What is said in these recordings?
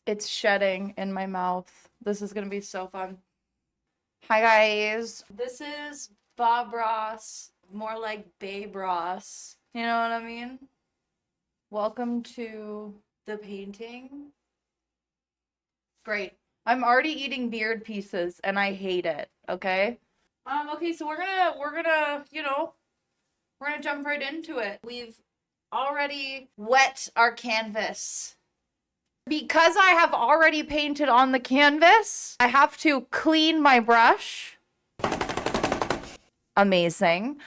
It's shedding in my mouth. This is gonna be so fun. Hi guys. This is Bob Ross, more like Babe Ross. You know what I mean? Welcome to the painting. Great. I'm already eating beard pieces and I hate it, okay? Okay, so we're gonna, we're gonna jump right into it. We've already wet our canvas. Because I have already painted on the canvas, I have to clean my brush. Amazing.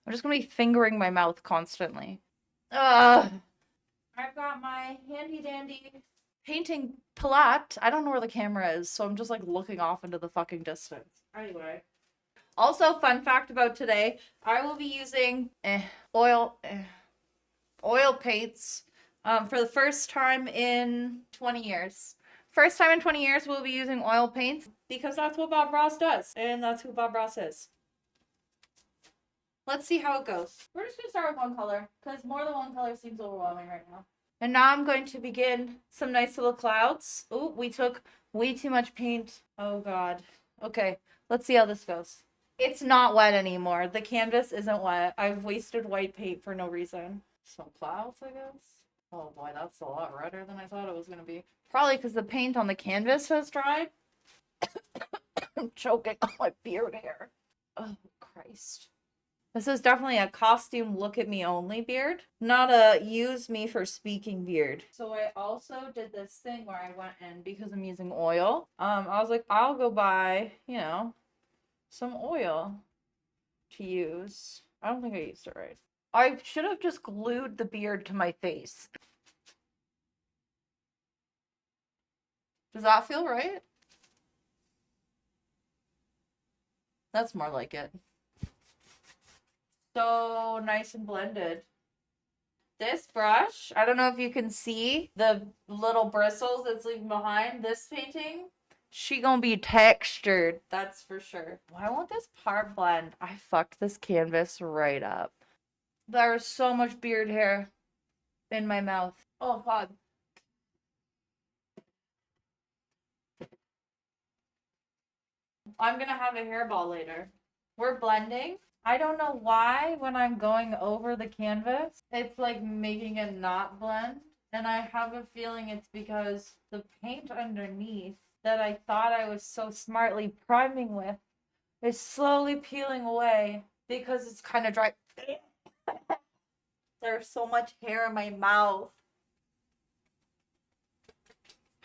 I'm just gonna be fingering my mouth constantly. Ugh. I've got my handy dandy painting palette. I don't know where the camera is, so I'm just like looking off into the fucking distance. Anyway. Also, fun fact about today, I will be using oil paints for the first time in 20 years. First time in 20 years we'll be using oil paints because that's what Bob Ross does, and that's who Bob Ross is. Let's see how it goes. We're just gonna start with one color because more than one color seems overwhelming right now. And now I'm going to begin some nice little clouds. Oh, we took way too much paint. Oh god. Okay, let's see how this goes. It's not wet anymore. The canvas isn't wet. I've wasted white paint for no reason. Some clouds, I guess. Oh boy, that's a lot redder than I thought it was gonna be. Probably because the paint on the canvas has dried. I'm choking on my beard hair. Oh Christ. This is definitely a costume look at me only beard, not a use me for speaking beard. So I also did this thing where I went in because I'm using oil. I was like, I'll go buy, some oil to use. I don't think I used it right. I should have just glued the beard to my face. Does that feel right? That's more like it. So nice and blended. This brush, I don't know if you can see the little bristles it's leaving behind. This painting, she gonna be textured, that's for sure. Why won't this part blend? I fucked this canvas right up. There's so much beard hair in my mouth. Oh god. I'm gonna have a hairball later. We're blending. I don't know why when I'm going over the canvas, it's like making it not blend. And I have a feeling it's because the paint underneath that I thought I was so smartly priming with is slowly peeling away because it's kind of dry. There's so much hair in my mouth.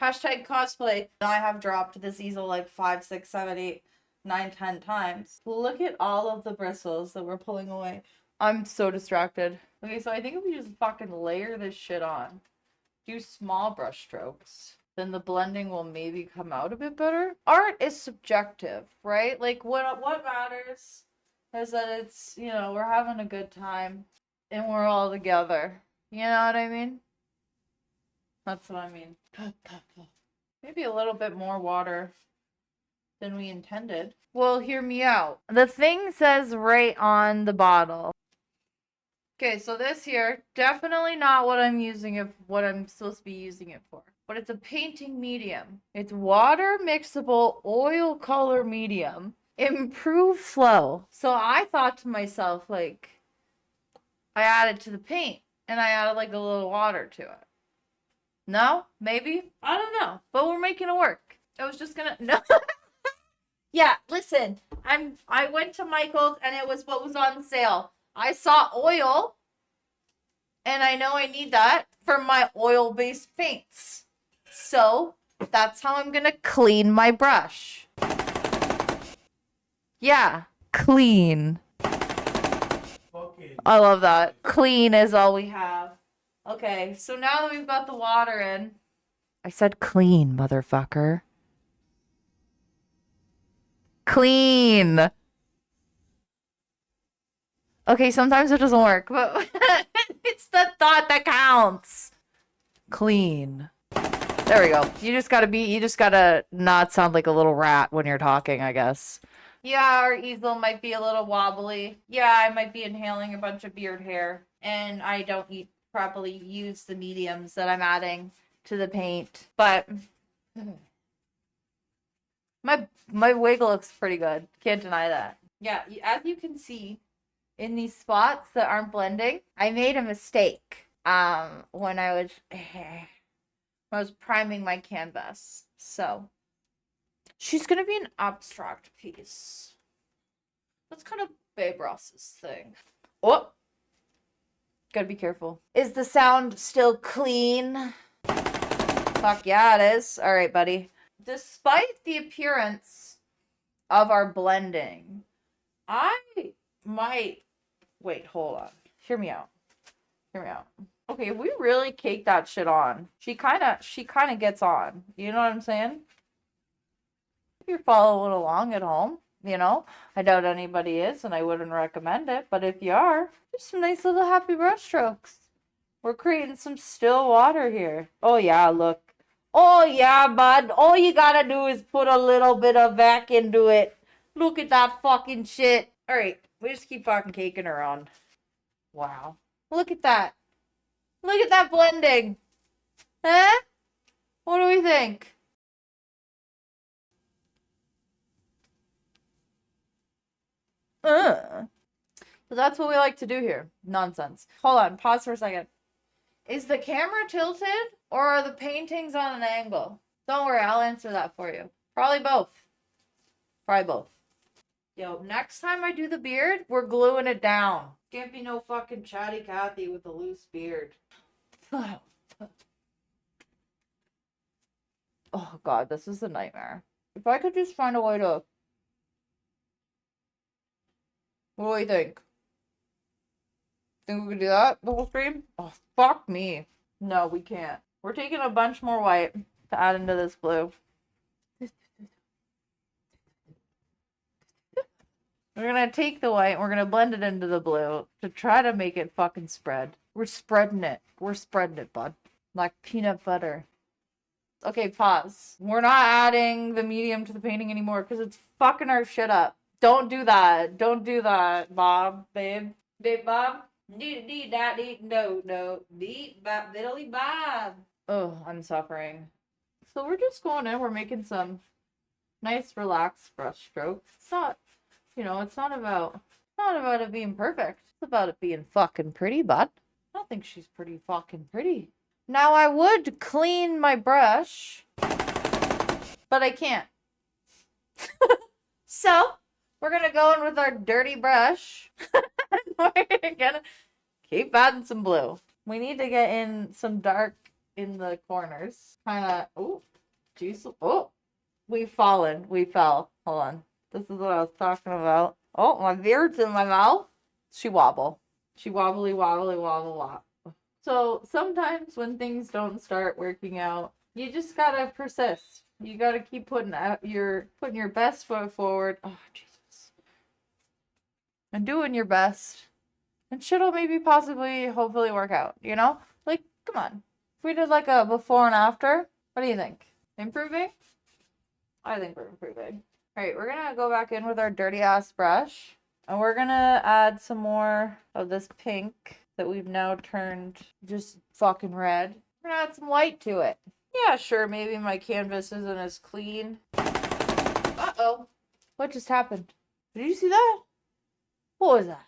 Hashtag cosplay. I have dropped this easel like 5, 6, 7, 8, 9, 10 times. Look at all of the bristles that we're pulling away. I'm so distracted. Okay, so I think if we just fucking layer this shit on, do small brush strokes, then the blending will maybe come out a bit better. Art is subjective, right? Like what matters is that it's, we're having a good time and we're all together. You know what I mean? That's what I mean. Maybe a little bit more water than we intended. Well, hear me out. The thing says right on the bottle. Okay, so this here, definitely not what I'm supposed to be using it for. But it's a painting medium. It's water mixable oil color medium. Improve flow. So I thought to myself, like, I added to the paint and I added like a little water to it. No? Maybe? I don't know. But we're making it work. I was just gonna no. Yeah, listen. I went to Michael's and it was what was on sale. I saw oil and I know I need that for my oil-based paints. So, that's how I'm gonna clean my brush. Yeah, clean. I love that. Clean is all we have. Okay, so now that we've got the water in. I said clean, motherfucker. Clean. Okay, sometimes it doesn't work, but it's the thought that counts. Clean. There we go. You just gotta not sound like a little rat when you're talking, I guess. Yeah, our easel might be a little wobbly. Yeah, I might be inhaling a bunch of beard hair, and I don't properly use the mediums that I'm adding to the paint. But my wig looks pretty good. Can't deny that. Yeah, as you can see in these spots that aren't blending, I made a mistake when I was priming my canvas. So she's gonna be an abstract piece. That's kind of Babe Ross's thing. Oh, gotta be careful. Is the sound still clean? Fuck yeah, it is. All right, buddy. Despite the appearance of our blending, I might... Wait, hold on. Hear me out. Hear me out. Okay, if we really cake that shit on, she kind of gets on. You know what I'm saying? If you're following along at home, you know, I doubt anybody is, and I wouldn't recommend it. But if you are, there's some nice little happy brush strokes. We're creating some still water here. Oh yeah, look. Oh yeah, bud. All you gotta do is put a little bit of vac into it. Look at that fucking shit. All right, we just keep fucking caking her on. Wow. Look at that. Look at that blending. Huh? What do we think? So that's what we like to do here. Nonsense. Hold on. Pause for a second. Is the camera tilted or are the paintings on an angle? Don't worry. I'll answer that for you. Probably both. Probably both. Yo, next time I do the beard, we're gluing it down. Can't be no fucking chatty Cathy with a loose beard. Oh god, this is a nightmare. If I could just find a way to... What do you think? Think we can do that the whole stream? Oh, fuck me. No, we can't. We're taking a bunch more white to add into this blue. We're gonna take the white and we're gonna blend it into the blue to try to make it fucking spread. We're spreading it. We're spreading it, bud. Like peanut butter. Okay, pause. We're not adding the medium to the painting anymore because it's fucking our shit up. Don't do that. Don't do that, Bob, babe. Babe, Bob. No. Beat, Bob, diddly, Bob. Oh, I'm suffering. So we're just going in. We're making some nice, relaxed brush strokes. It's not, you know, it's not about it being perfect. It's about it being fucking pretty, bud. I don't think she's pretty fucking pretty. Now I would clean my brush, but I can't. So we're gonna go in with our dirty brush. We're gonna keep adding some blue. We need to get in some dark in the corners. Kinda, oh, juice. Oh, we've fallen. We fell. Hold on. This is what I was talking about. Oh, my beard's in my mouth. She wobble. She wobbly, wobble. So sometimes when things don't start working out, you just gotta persist. You gotta keep putting your best foot forward. Oh, Jesus. And doing your best. And shit'll maybe possibly, hopefully work out, you know? Like, come on. If we did like a before and after, what do you think? Improving? I think we're improving. Alright, we're gonna go back in with our dirty ass brush. And we're gonna add some more of this pink that we've now turned just fucking red. We're gonna add some white to it. Yeah, sure, maybe my canvas isn't as clean. Uh-oh. What just happened? Did you see that? What was that?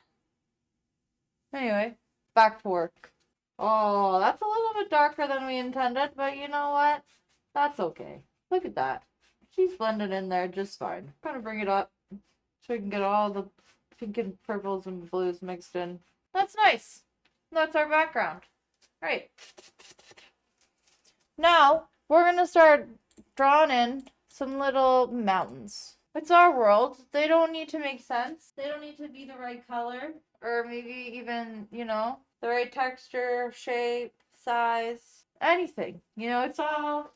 Anyway, back to work. Oh, that's a little bit darker than we intended, but you know what? That's okay. Look at that. She's blended in there just fine. I'm gonna bring it up so we can get all the pink and purples and blues mixed in. That's nice. That's our background. All right. Now, we're gonna start drawing in some little mountains. It's our world. They don't need to make sense. They don't need to be the right color. Or maybe even, you know, the right texture, shape, size, anything. You know, it's all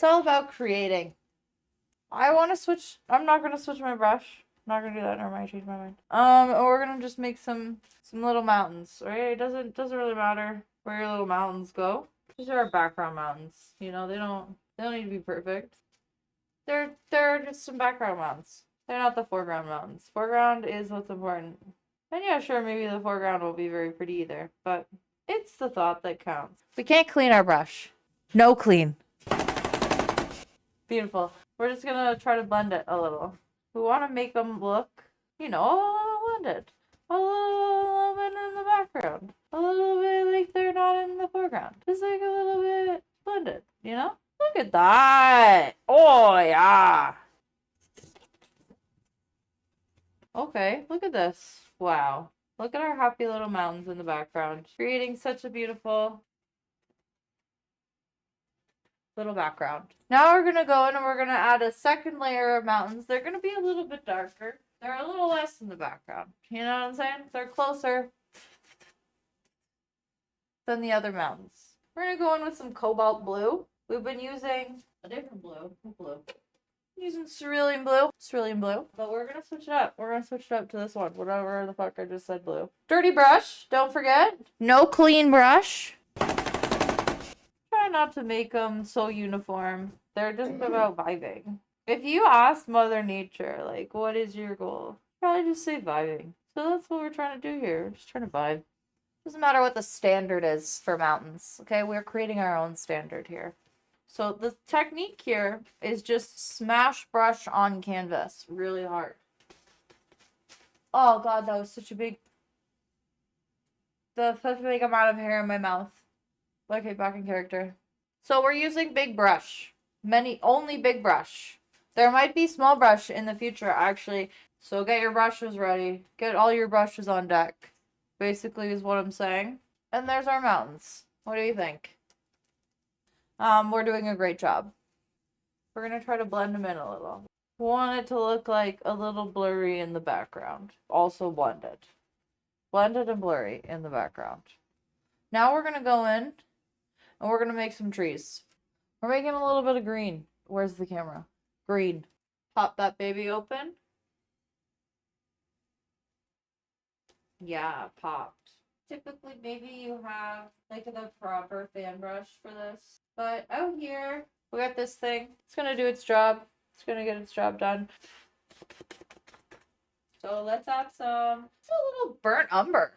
about creating. I want to switch. I'm not going to switch my brush. I'm not going to do that. Never mind. I changed my mind. We're going to just make some little mountains, right? It doesn't really matter where your little mountains go. These are our background mountains. You know, they don't need to be perfect. They're just some background mountains. They're not the foreground mountains. Foreground is what's important. And yeah, sure, maybe the foreground will be very pretty either, but it's the thought that counts. We can't clean our brush. No clean. Beautiful. We're just gonna try to blend it a little. We want to make them look, you know, a little blended. A little bit in the background. A little bit like they're not in the foreground. Just like a little bit blended, you know? Look at that. Oh, yeah. Okay, look at this. Wow. Look at our happy little mountains in the background. Creating such a beautiful little background. Now we're gonna go in and we're gonna add a second layer of mountains. They're gonna be a little bit darker. They're a little less in the background. You know what I'm saying? They're closer than the other mountains. We're gonna go in with some cobalt blue. We've been using a different blue. What blue? I'm using cerulean blue. Cerulean blue. But we're gonna switch it up. We're gonna switch it up to this one. Whatever the fuck I just said blue. Dirty brush. Don't forget. No clean brush. Try not to make them so uniform. They're just about vibing. If you ask Mother Nature, like, what is your goal? Probably just say vibing. So that's what we're trying to do here. We're just trying to vibe. Doesn't matter what the standard is for mountains. Okay, we're creating our own standard here. So the technique here is just smash brush on canvas really hard. Oh god, that was such a big amount of hair in my mouth. Okay, back in character. So we're using big brush. Only big brush. There might be small brush in the future, actually. So get your brushes ready. Get all your brushes on deck. Basically is what I'm saying. And there's our mountains. What do you think? We're doing a great job. We're gonna try to blend them in a little. We want it to look like a little blurry in the background. Also blended. Blended and blurry in the background. Now we're gonna go in and we're gonna make some trees. We're making a little bit of green. Where's the camera? Green. Pop that baby open. Yeah, popped. Typically, maybe you have like the proper fan brush for this. But out here, we got this thing. It's gonna do its job. It's gonna get its job done. So let's add a little burnt umber.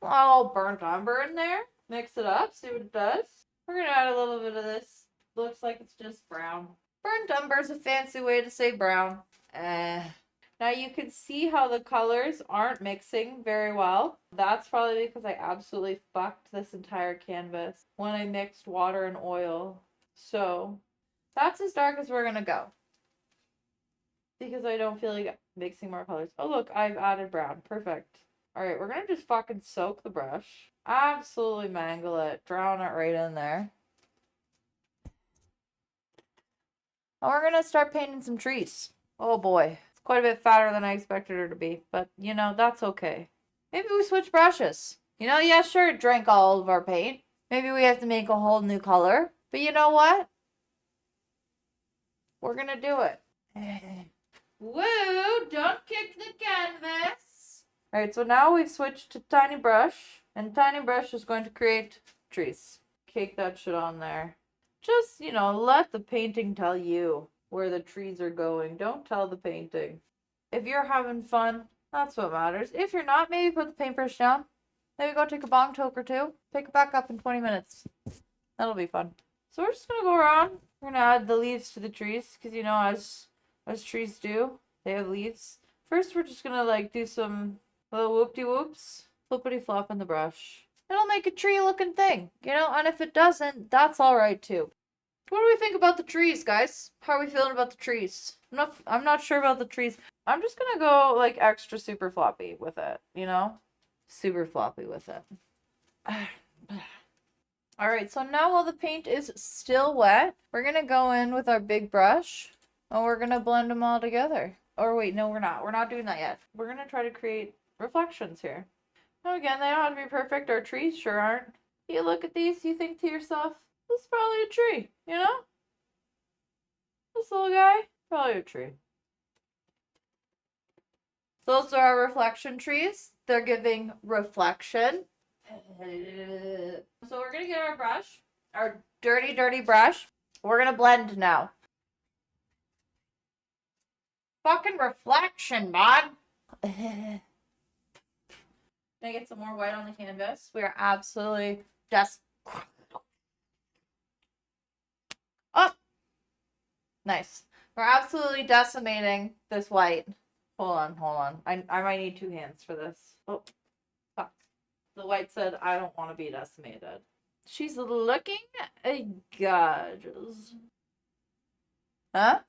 A little burnt umber in there. Mix it up, see what it does. We're gonna add a little bit of this. Looks like it's just brown. Burnt umber is a fancy way to say brown. Now you can see how the colors aren't mixing very well. That's probably because I absolutely fucked this entire canvas when I mixed water and oil. So that's as dark as we're gonna go. Because I don't feel like mixing more colors. Oh look, I've added brown. Perfect. Alright, we're gonna just fucking soak the brush. Absolutely mangle it. Drown it right in there. And we're gonna start painting some trees. Oh boy. It's quite a bit fatter than I expected her to be. But, you know, that's okay. Maybe we switch brushes. You know, yeah, sure, it drank all of our paint. Maybe we have to make a whole new color. But you know what? We're gonna do it. Woo! Don't kick the canvas! Alright, so now we've switched to Tiny Brush. And Tiny Brush is going to create trees. Cake that shit on there. Just, you know, let the painting tell you where the trees are going. Don't tell the painting. If you're having fun, that's what matters. If you're not, maybe put the paintbrush down. Maybe go take a bong toke or two. Pick it back up in 20 minutes. That'll be fun. So we're just gonna go around. We're gonna add the leaves to the trees. Because, you know, as trees do, they have leaves. First, we're just gonna, like, do some little whoop-de-whoops. Flippity-flop in the brush. It'll make a tree-looking thing, you know? And if it doesn't, that's alright, too. What do we think about the trees, guys? How are we feeling about the trees? I'm not sure about the trees. I'm just gonna go, like, extra super floppy with it, you know? Super floppy with it. Alright, so now while the paint is still wet, we're gonna go in with our big brush, and we're gonna blend them all together. Or wait, no, we're not. We're not doing that yet. We're gonna try to create reflections here. Now again, they don't have to be perfect. Our trees sure aren't. You look at these, you think to yourself, this is probably a tree, you know? This little guy, probably a tree. Those are our reflection trees. They're giving reflection. So we're gonna get our brush, our dirty, dirty brush. We're gonna blend now. Fucking reflection, bud. Can I get some more white on the canvas? We are absolutely just Nice. We're absolutely decimating this white. Hold on. I might need 2 hands for this. Oh, fuck. The white said, I don't want to be decimated. She's looking gorgeous. Huh?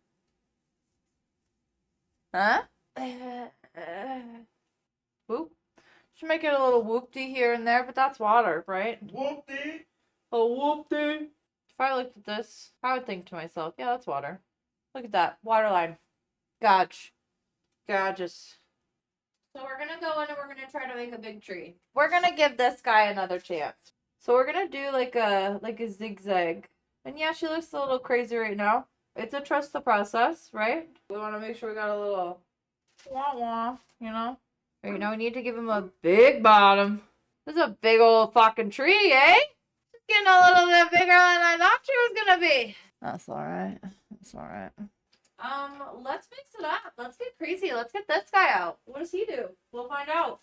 Huh? Whoop. Should make it a little whoopty here and there, but that's water, right? Whoopty. A whoopty. If I looked at this, I would think to myself, yeah, that's water. Look at that. Water line. Gotch. Gorgeous. So we're gonna go in and we're gonna try to make a big tree. We're gonna give this guy another chance. So we're gonna do like a zigzag. And yeah, she looks a little crazy right now. It's a trust the process, right? We wanna make sure we got a little wah wah, you know? Right now we need to give him a big bottom. This is a big old fucking tree, eh? It's getting a little bit bigger than I thought she was gonna be. That's alright. That's alright. Let's mix it up. Let's get crazy. Let's get this guy out. What does he do? We'll find out.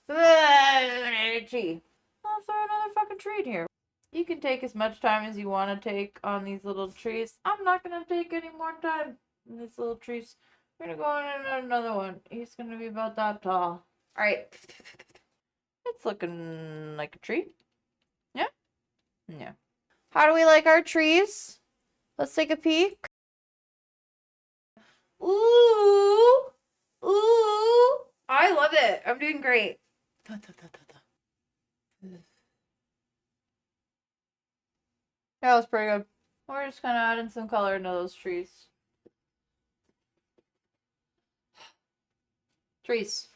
Tree. I'll throw another fucking tree in here. You can take as much time as you want to take on these little trees. I'm not gonna take any more time in these little trees. We're gonna go in and another one. He's gonna be about that tall. Alright. It's looking like a tree. Yeah? Yeah. How do we like our trees? Let's take a peek. Ooh! Ooh! I love it. I'm doing great. That was pretty good. We're just kind of adding some color into those trees. Trees.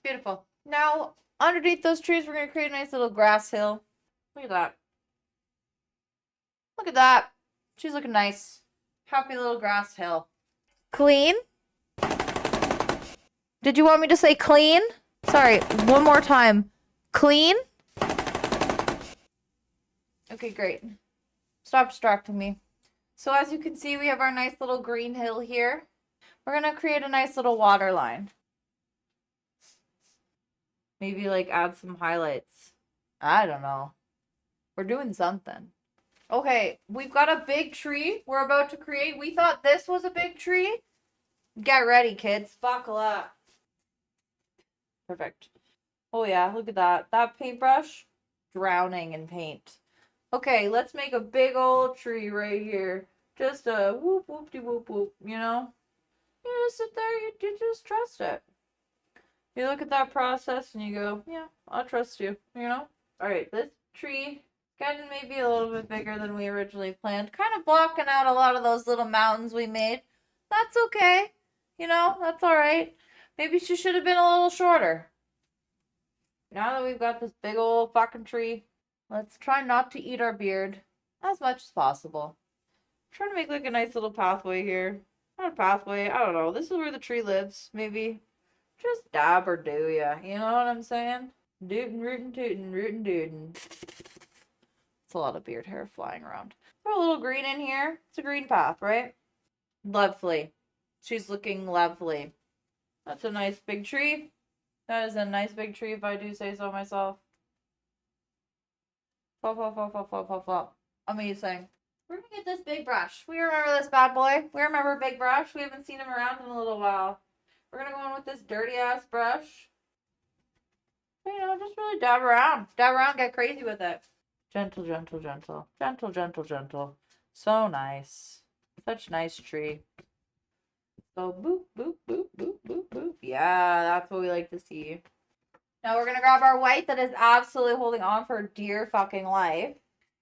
Beautiful. Now, underneath those trees, we're going to create a nice little grass hill. Look at that. Look at that. She's looking nice. Happy little grass hill. Clean? Did you want me to say clean? Sorry, one more time. Clean? Okay, great. Stop distracting me. So as you can see, we have our nice little green hill here. We're going to create a nice little water line. Maybe like add some highlights. I don't know. We're doing something. Okay, we've got a big tree we're about to create. We thought this was a big tree. Get ready, kids. Buckle up. Perfect. Oh yeah, look at that. That paintbrush, drowning in paint. Okay, let's make a big old tree right here. Just a whoop whoop de whoop whoop, you know? You just sit there, you just trust it. You look at that process and you go, yeah, I'll trust you, you know? Alright, this tree getting maybe a little bit bigger than we originally planned. Kind of blocking out a lot of those little mountains we made. That's okay. You know, that's alright. Maybe she should have been a little shorter. Now that we've got this big old fucking tree, let's try not to eat our beard as much as possible. I'm trying to make like a nice little pathway here. Not a pathway, I don't know. This is where the tree lives, maybe. Just dab or do ya. You know what I'm saying? Dootin', rootin', tootin', rootin' dootin'. It's a lot of beard hair flying around. Throw a little green in here. It's a green path, right? Lovely. She's looking lovely. That's a nice big tree. That is a nice big tree if I do say so myself. Flop. Amazing. We're gonna get this big brush. We remember this bad boy. We remember Big Brush. We haven't seen him around in a little while. We're gonna go in with this dirty ass brush. You know, just really dab around. Dab around, get crazy with it. Gentle, gentle, gentle. Gentle, gentle, gentle. So nice. Such nice tree. So boop, boop, boop, boop, boop, boop. Yeah, that's what we like to see. Now we're gonna grab our white that is absolutely holding on for dear fucking life.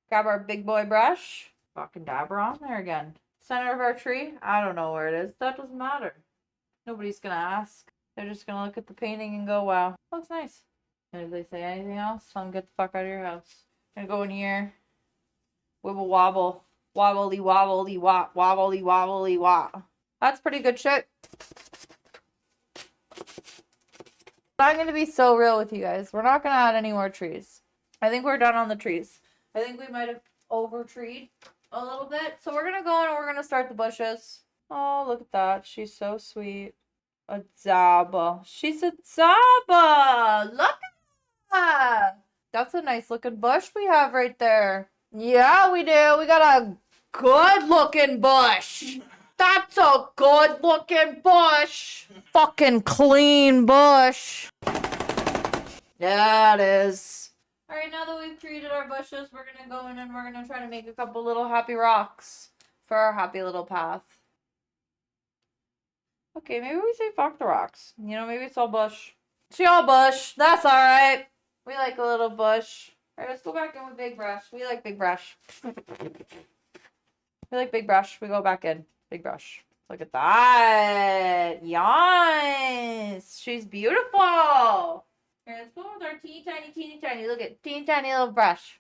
Grab our big boy brush. Fucking dab her on there again. Center of our tree. I don't know where it is. That doesn't matter. Nobody's gonna ask. They're just gonna look at the painting and go, wow, looks nice. And if they say anything else, tell them get the fuck out of your house. Gonna go in here. Wibble wobble. Wobbly wobbly wop. Wobbly wobbly wop. That's pretty good shit. I'm gonna be so real with you guys. We're not gonna add any more trees. I think we're done on the trees. I think we might have over-treed a little bit. So we're gonna go in and we're gonna start the bushes. Oh, look at that. She's so sweet. A Zaba. She's a Zaba. Look at that. That's a nice looking bush we have right there. Yeah, we do. We got a good looking bush. That's a good looking bush. Fucking clean bush. Yeah, it is. Alright, now that we've created our bushes, we're gonna go in and we're gonna try to make a couple little happy rocks for our happy little path. Okay, maybe we say fuck the rocks. You know, maybe it's all bush. She all bush. That's alright. We like a little bush. Alright, let's go back in with big brush. We like big brush. We like big brush. We go back in. Big brush. Look at that. Yes. She's beautiful. Here, let's go with our teeny tiny. Look at teeny tiny little brush.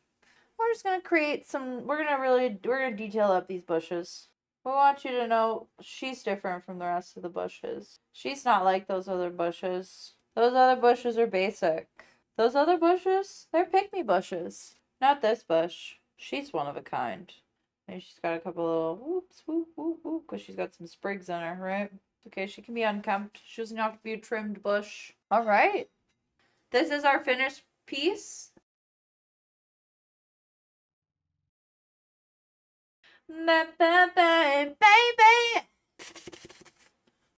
We're just gonna create some. We're gonna detail up these bushes. We want you to know she's different from the rest of the bushes. She's not like those other bushes. Those other bushes are basic. Those other bushes, they're pick-me bushes. Not this bush. She's one of a kind. Maybe she's got a couple little whoops, whoop, whoop, whoop, because she's got some sprigs on her, right? Okay, she can be unkempt. She doesn't have to be a trimmed bush. All right. This is our finished piece. Baby,